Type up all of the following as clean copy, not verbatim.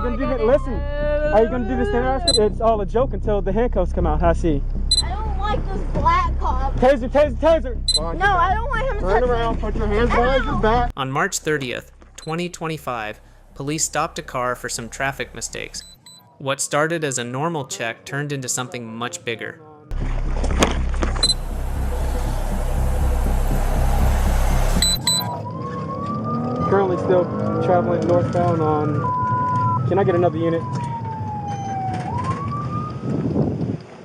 gonna do that? Listen. Are you gonna do the standardized? It's all a joke until the handcuffs come out. I see. I don't like this black cop. Taser, taser, taser. No, I don't want him to turn around. Put your hands behind your back. On March 30th, 2025, police stopped a car for some traffic mistakes. What started as a normal check turned into something much bigger. Currently still traveling northbound on... Can I get another unit?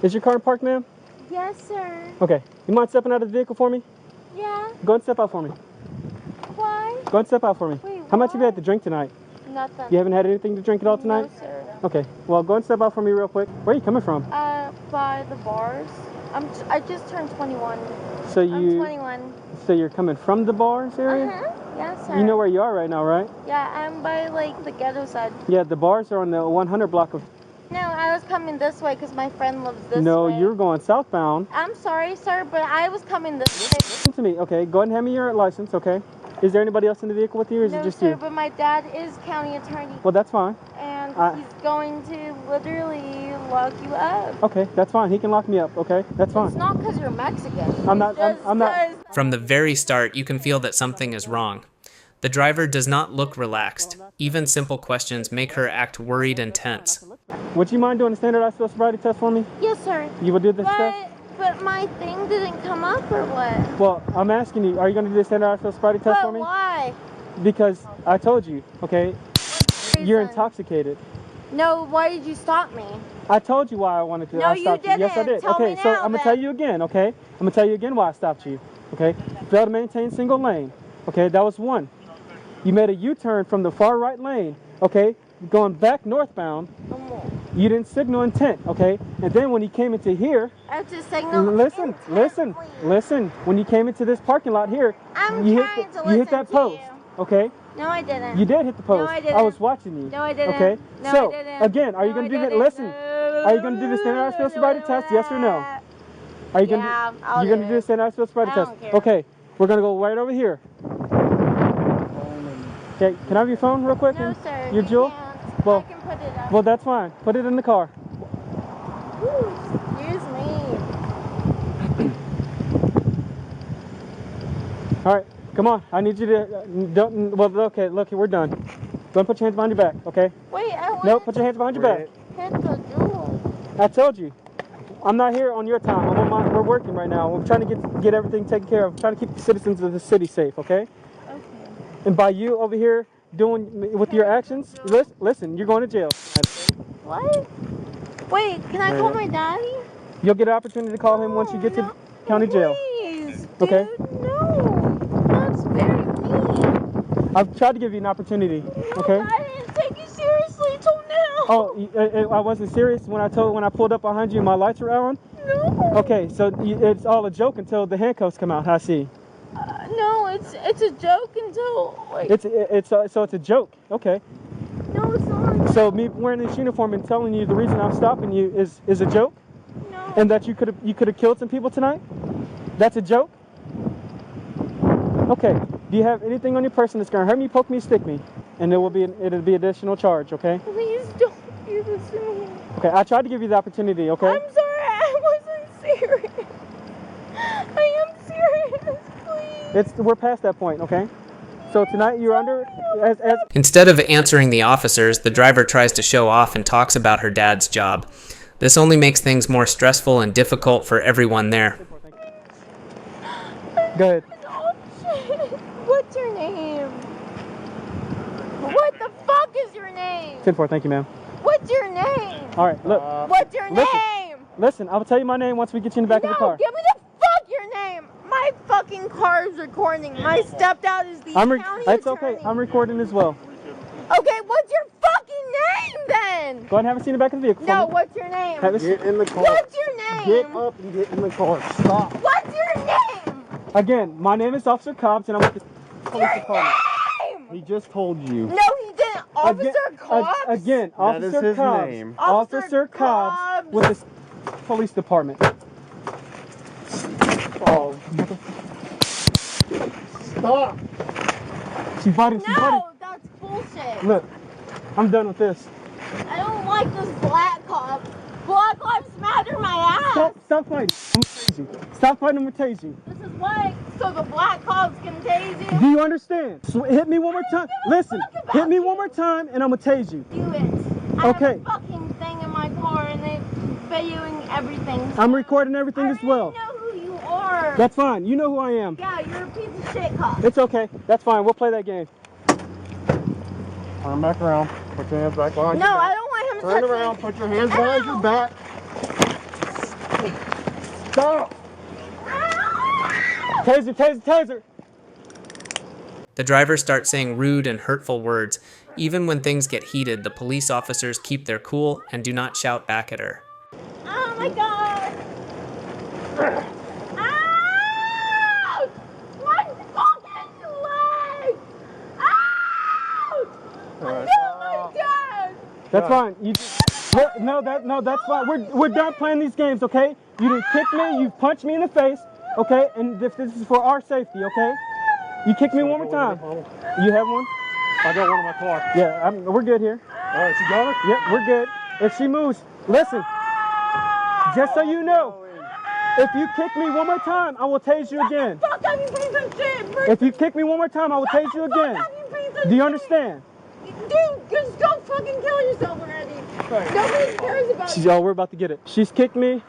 Is your car parked, ma'am? Yes, sir. Okay. You mind stepping out of the vehicle for me? Yeah. Go and step out for me. Why? Go and step out for me. Wait, how much have you why? had to drink tonight? Nothing. You haven't had anything to drink at all tonight? No, sir. Okay. Well, go and step out for me real quick. Where are you coming from? By the bars. I just turned 21. So I'm 21. So you're coming from the bars area? Uh-huh. Yes, sir. You know where you are right now, right? Yeah, I'm by, like, the ghetto side. Yeah, the bars are on the 100 block of... No, I was coming this way because my friend lives this way. No, you're going southbound. I'm sorry, sir, but I was coming this way. Listen to me, okay? Go ahead and hand me your license, okay? Is there anybody else in the vehicle with you, or is it just sir, you? But my dad is county attorney. Well, that's fine. And he's going to literally lock you up. Okay, that's fine. He can lock me up, okay? That's fine. It's not because you're Mexican. I'm not. From the very start, you can feel that something is wrong. The driver does not look relaxed. Even simple questions make her act worried and tense. Would you mind doing a standardized field sobriety test for me? Yes, sir. You will do this test? But my thing didn't come up, or what? Well, I'm asking you, are you going to do the standardized field sobriety test for me? Why? Because I told you, okay? You're intoxicated. No, why did you stop me? I told you why I wanted to. No, you didn't. Yes, I did. Tell okay, me so now, I'm gonna tell you again. Okay, I'm gonna tell you again why I stopped you. Okay, failed to maintain single lane. Okay, that was one. You made a U-turn from the far right lane. Okay, going back northbound. You didn't signal intent. Okay, and then when you came into here. I have to signal. Listen. When you came into this parking lot here, you hit that post. Okay. No, I didn't. You did hit the post. No, I didn't. I was watching you. No, I didn't. Okay. No, so I didn't. again, are you gonna do that? Listen. Are you gonna do the standardized field sobriety test? Yes or no? Are you gonna? You're gonna do the standardized field sobriety test. Okay. We're gonna go right over here. Okay. Can I have your phone real quick? No, sir. Your jewel? Can't. Well, I can put it up. Well, that's fine. Put it in the car. Ooh, excuse me. All right. Come on. I need you to don't. Well, okay. Look, we're done. Don't put your hands behind your back. Okay. Wait. I want. No. Put your hands behind your back. Hit the jewel. I told you. I'm not here on your time. I'm on mine. We're working right now. We're trying to get everything taken care of. Trying to keep the citizens of the city safe, okay? Okay. And by you over here doing with your actions, listen, you're going to jail. What? Wait, can I call my daddy? You'll get an opportunity to call him once you get to county jail. Please, dude, okay? No. That's very mean. I've tried to give you an opportunity, okay? No, I didn't take you seriously till now. Oh, I wasn't serious when I pulled up behind you and my lights were on? No. Okay, so it's all a joke until the handcuffs come out, I see. No, it's a joke until, like... It's a joke, okay. No, it's not. So me wearing this uniform and telling you the reason I'm stopping you is a joke? No. And that you could have killed some people tonight? That's a joke? Okay. Do you have anything on your person that's gonna hurt me, poke me, stick me? And it'll be additional charge, okay? Please don't do this to me. Okay, I tried to give you the opportunity, okay? I'm sorry, I wasn't serious. I am serious, please. We're past that point, okay? So tonight you're under Instead of answering the officers, the driver tries to show off and talks about her dad's job. This only makes things more stressful and difficult for everyone there. Go ahead. Oh, shit. What's your name? What the fuck is your name? 10-4, thank you, ma'am. What's your name? All right, look. What's your name? Listen, I'll tell you my name once we get you in the back of the car. Give me the fuck your name. My fucking car is recording. My stepdad is the county attorney. It's okay. I'm recording as well. Okay, what's your fucking name then? Go ahead and have a seat in the back of the vehicle. No, what's your name? Get in the car. What's your name? Get up and get in the car. Stop. What's your name? Again, my name is Officer Cobbs and I'm with the police department. He just told you. No, he didn't. Officer Cobbs? Again, Officer That is his Cobbs. name. Officer Cobbs with the police department. Oh. Stop. She's biting. No, that's bullshit. Look, I'm done with this. like this black cop. Black lives matter my ass. Stop fighting. I'm gonna tase you. Stop fighting, I'm gonna tase you. This is why, so the black cops can tase you. Do you understand? So hit me one more time. Listen, hit me one more time and I'm gonna tase you. Do it. I have a fucking thing in my car and they're videoing everything. I'm recording everything as well. I know who you are. That's fine. You know who I am. Yeah, you're a piece of shit cop. It's okay. That's fine. We'll play that game. Turn back around. Put your hands back behind your No, back. I don't want him to Turn touch around. me. Put your hands behind your back. Stop. Taser, taser, taser. The driver starts saying rude and hurtful words. Even when things get heated, the police officers keep their cool and do not shout back at her. Oh my god. Ouch! My fucking leg! Ouch! Alright. Oh my god! That's fine. You no, that's fine. We're done playing these games, okay? You didn't kick me. You punched me in the face, okay? And this is for our safety, okay? You kick me one more time. You have one? I got one in my car. Yeah, we're good here. Alright, you got it? Yep, we're good. If she moves, listen. Just so you know, if you kick me one more time, I will tase you again. Fuck up, you piece of shit! If you kick me one more time, I will tase you again. Fuck up, you piece of Do you shit. understand? Dude, just go fucking kill yourself already. Nobody cares about you. Oh, we're about to get it. She's kicked me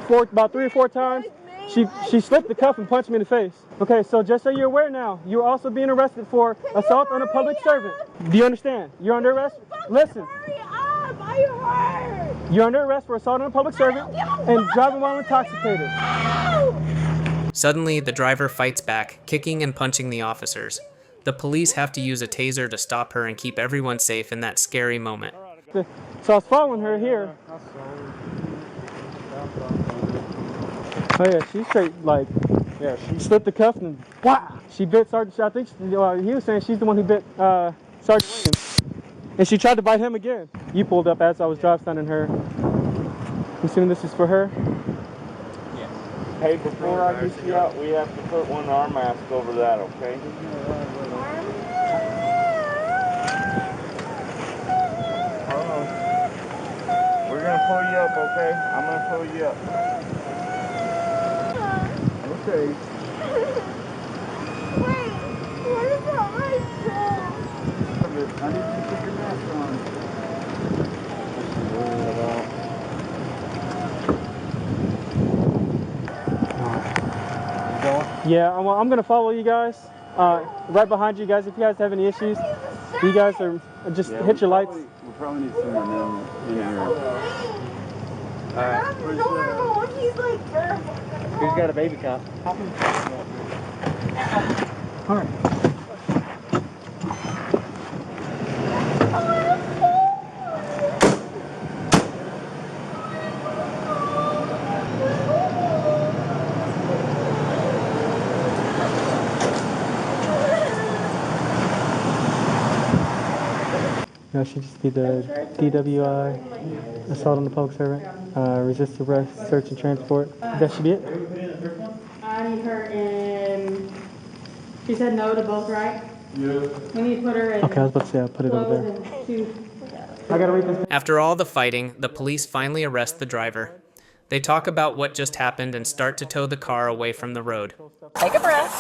about 3 or 4 times. She slipped the cuff and punched me in the face. Okay, so just so you're aware now, you're also being arrested for assault on a public servant. Do you understand? You're under arrest. Listen, Hurry up, I hurt. you're under arrest for assault on a public servant and driving while intoxicated. Suddenly, the driver fights back, kicking and punching the officers. The police have to use a taser to stop her and keep everyone safe in that scary moment. So I was following her here. Oh yeah, she's straight like, yeah, she slipped the cuff and wow, she bit Sergeant. I think he was saying she's the one who bit Sergeant Williams, and she tried to bite him again. You pulled up as I was drive stunning her. I'm assuming this is for her. Hey, before I get you out, we have to put one arm mask over that, okay? We're gonna pull you up, okay? I'm gonna pull you up. Okay. Wait, what about my soul? I need you to put your mask on. Yeah, I'm gonna follow you guys. Right behind you guys. If you guys have any issues, you guys are just hit your lights. We probably need someone in here. That's normal. He's like terrible. Who's got a baby cop? All right. No, she just be the DWI, assault on the public servant, resist arrest, search and transport. That should be it. I need her in. She said no to both, right? Yeah. We need to put her in. Okay, I was about to say I'll put it over there. I gotta read this. After all the fighting, the police finally arrest the driver. They talk about what just happened and start to tow the car away from the road. Take a breath.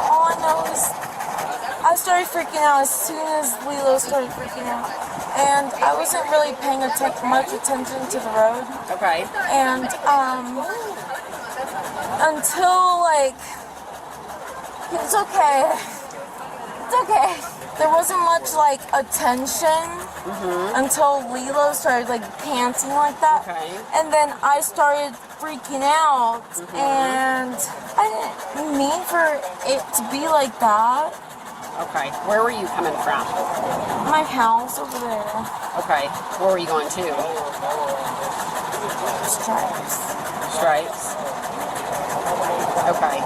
All I know is I started freaking out as soon as Lilo started freaking out. And I wasn't really paying much attention to the road. Okay. And until like, it's okay. It's okay. There wasn't much like attention until Lilo started like panting like that. Okay. And then I started freaking out and I didn't mean for it to be like that. Okay. Where were you coming from? My house over there. Okay. Where were you going to? Stripes. Stripes. Okay.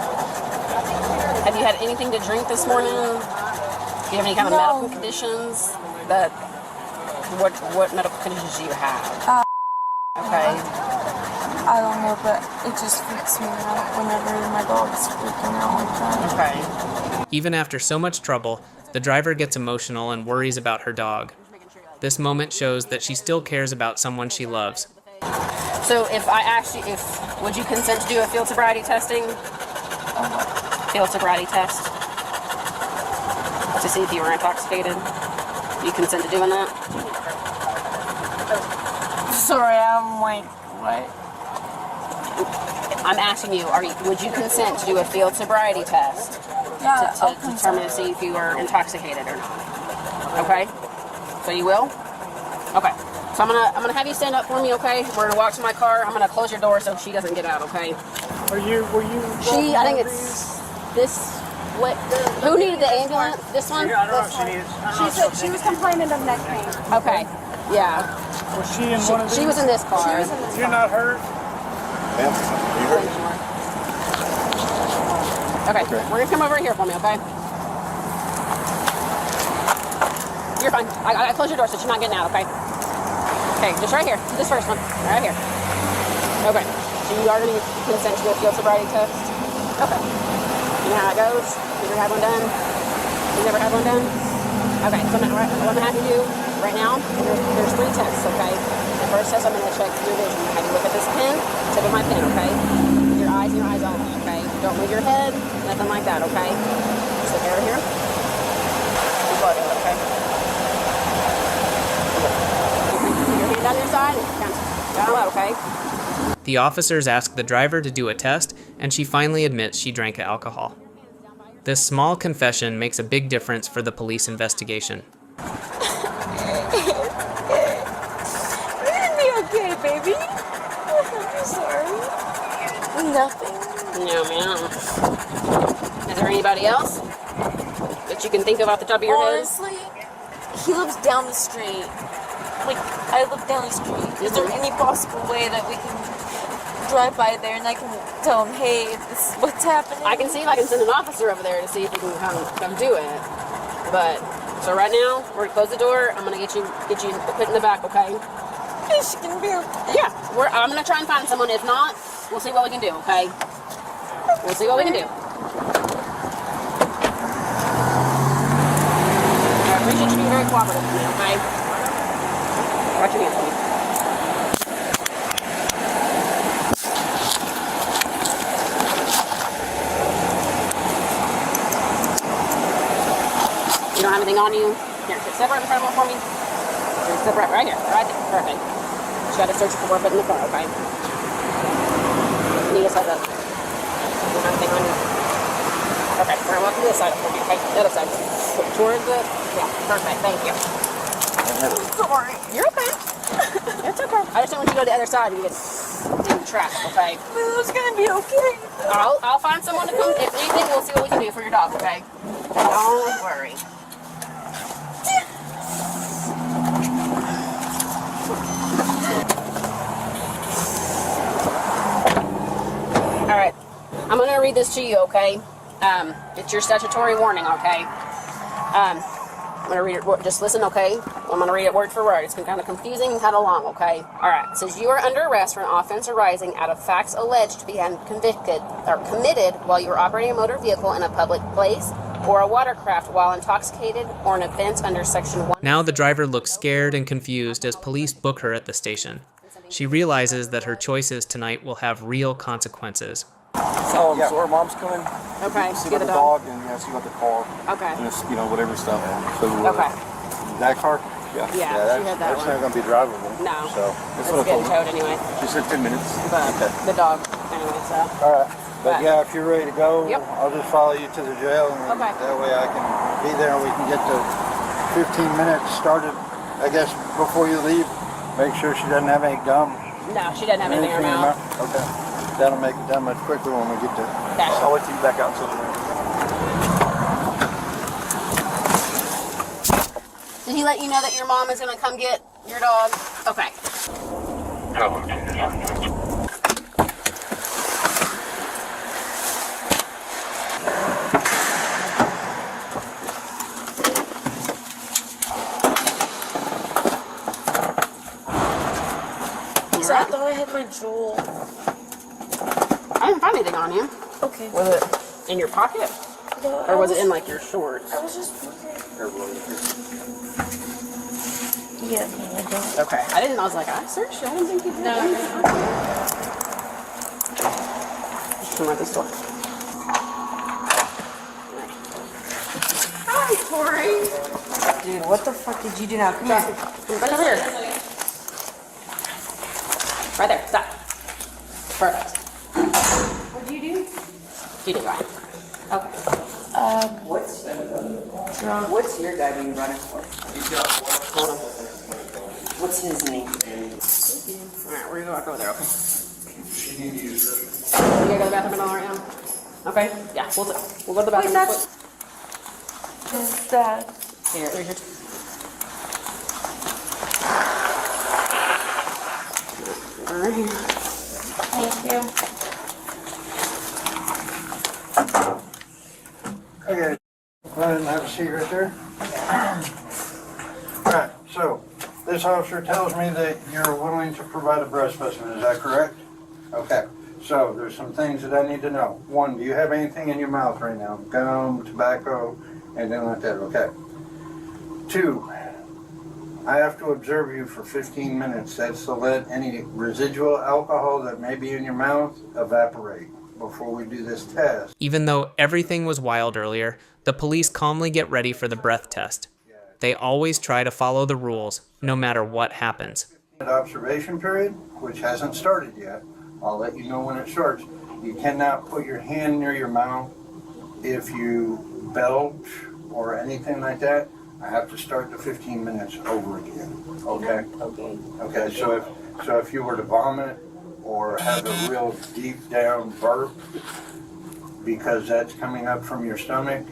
Have you had anything to drink this morning? Do you have any kind of No. medical conditions? What medical conditions do you have? Okay. I don't know, but it just freaks me out whenever my dog's freaking out like that. Okay. Even after so much trouble, The driver gets emotional and worries about her dog. This moment shows that she still cares about someone she loves. So if I asked you would you consent to do a field sobriety testing? Field sobriety test. To see if you were intoxicated. You consent to doing that? Sorry, I'm like, what? I'm asking you, would you consent to do a field sobriety test? Yeah, To determine to see if you are intoxicated or not. Okay? So you will? Okay. So I'm gonna have you stand up for me, okay? We're gonna walk to my car. I'm gonna close your door so she doesn't get out, okay? Were you? I think it's this. What? Who needed the ambulance? This one? I don't know if she needed. She said she was complaining of neck pain. Okay. Yeah. Was she in one of these? She was in this car. She was in this You're not hurt? Okay. We're gonna come over here for me, okay? You're fine. I close your door so she's not getting out, okay? Okay, just right here. This first one. Right here. Okay. So you are gonna consent to a field sobriety test? Okay. You know how it goes? You ever had one done? You never had one done? Okay, so what I'm gonna have you do right now, there's 3 tests, okay? The first test, I'm gonna check your vision. Have you look at this pen, tip of my pen, okay? Your eyes and your eyes only, okay? Don't move your head, nothing like that, okay? Just look over here. Keep looking, okay? Put your hand down your side and down low, okay? The officers ask the driver to do a test, and she finally admits she drank alcohol. This small confession makes a big difference for the police investigation. You're gonna be okay, baby. I'm sorry. Nothing. No, ma'am. Is there anybody else that you can think of off the top of your head? Honestly, he lives down the street. Like, I live down the street. Is there any possible way that we can drive by there and I can tell him, hey, this is what's happening? I can see if I can send an officer over there to see if he can come do it. But so right now, we're gonna close the door. I'm gonna get you put in the back, okay? Yes, she can be okay. Yeah, I'm gonna try and find someone. If not, we'll see what we can do, okay? We'll see what we can do. I appreciate you being very cooperative with me, okay? Watch your hands for me. You don't have anything on you? Here, step right in front of him for me. Here, step right here. Right there. Perfect. Just gotta search for it in the car, okay? You need to set up. You don't have anything on you? Okay, we're gonna walk to this side for you, okay? The other side. Towards the... Yeah, perfect. Thank you. I'm sorry. You're okay. It's okay. I just don't want you to go to the other side and get in traffic, okay? It's gonna be okay. I'll find someone to come. If anything, we'll see what we can do for your dog, okay? Don't worry. All right. I'm going to read this to you, okay? It's your statutory warning, okay? I'm going to read it. Just listen, okay? I'm going to read it word for word. It's kind of confusing and kind of long, okay? All right. It says, you are under arrest for an offense arising out of facts alleged to be convicted or committed while you were operating a motor vehicle in a public place or a watercraft while intoxicated, or an offense under Section 1. Now the driver looks scared and confused as police book her at the station. She realizes that her choices tonight will have real consequences. So her mom's coming. Okay. See Get about the the dog. dog and see about the car. Okay. And it's, whatever stuff. So, Okay. that car? Yeah. Yeah, she had that that's one. not going to be drivable. No. So, It's that's what I getting told her. towed anyway. She said 10 minutes. But the dog, anyway, so. All right. But yeah, if you're ready to go, Yep. I'll just follow you to the jail. And Okay. that way I can be there and we can get the 15 minutes started, I guess, before you leave. Make sure she doesn't have any gum. No, she doesn't have anything in her mouth. Okay. That'll make it done much quicker when we get to. Okay. I'll wait till you back out so. Did he let you know that your mom is going to come get your dog? Okay. So I thought I had my jewel. I didn't find anything on you. Okay. Was it in your pocket? No, Or was it in like your shorts? I was just looking. Yeah, I don't. Okay. I didn't. I was like, I searched you. I didn't think you did. No. Just come right this door. Hi, Tori. Dude, what the fuck did you do now? Come back. Right over here. Right there. Stop. Perfect. What'd you do? You did right. Okay. What's your guy being running for? Hold on. What's his name? Alright, we're gonna go back over there, okay? You gotta go to the bathroom and all right now? Okay? Yeah, we'll go to the bathroom. Wait, that's... Is that... Here, there's your... Alright. Thank you. Okay, go ahead and have a seat right there. Alright, so this officer tells me that you're willing to provide a breath specimen, is that correct? Okay, so there's some things that I need to know. One, do you have anything in your mouth right now? Gum, tobacco, anything like that, okay. Two, I have to observe you for 15 minutes. That's to let any residual alcohol that may be in your mouth evaporate before we do this test. Even though everything was wild earlier, the police calmly get ready for the breath test. They always try to follow the rules, no matter what happens. Observation period, which hasn't started yet. I'll let you know when it starts. You cannot put your hand near your mouth if you belch or anything like that. I have to start the 15 minutes over again. Okay? Okay. Okay, so if you were to vomit or have a real deep down burp because that's coming up from your stomach,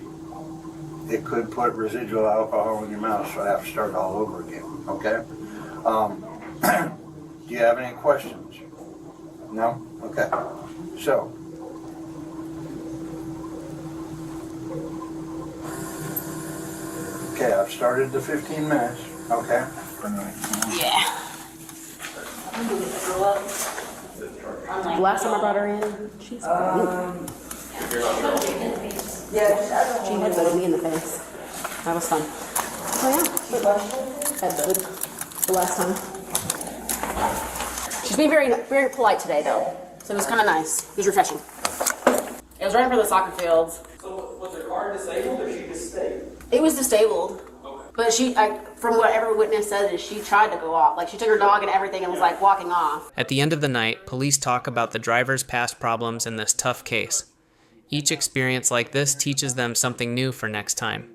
it could put residual alcohol in your mouth, so I have to start all over again, okay? Do you have any questions? No? Okay. So, okay, I've started the 15 minutes, okay? Yeah. Last time I brought her in, she's she headbutted me in the face. That was fun. Oh yeah, headbutted the last time. She's being very, very polite today though, so it was kind of nice. It was refreshing. It was right in front of the soccer fields. So was her car disabled or she just stayed? It was disabled. But from what every witness said, is she tried to go off. Like, she took her dog and everything and was, like, walking off. At the end of the night, police talk about the driver's past problems in this tough case. Each experience like this teaches them something new for next time.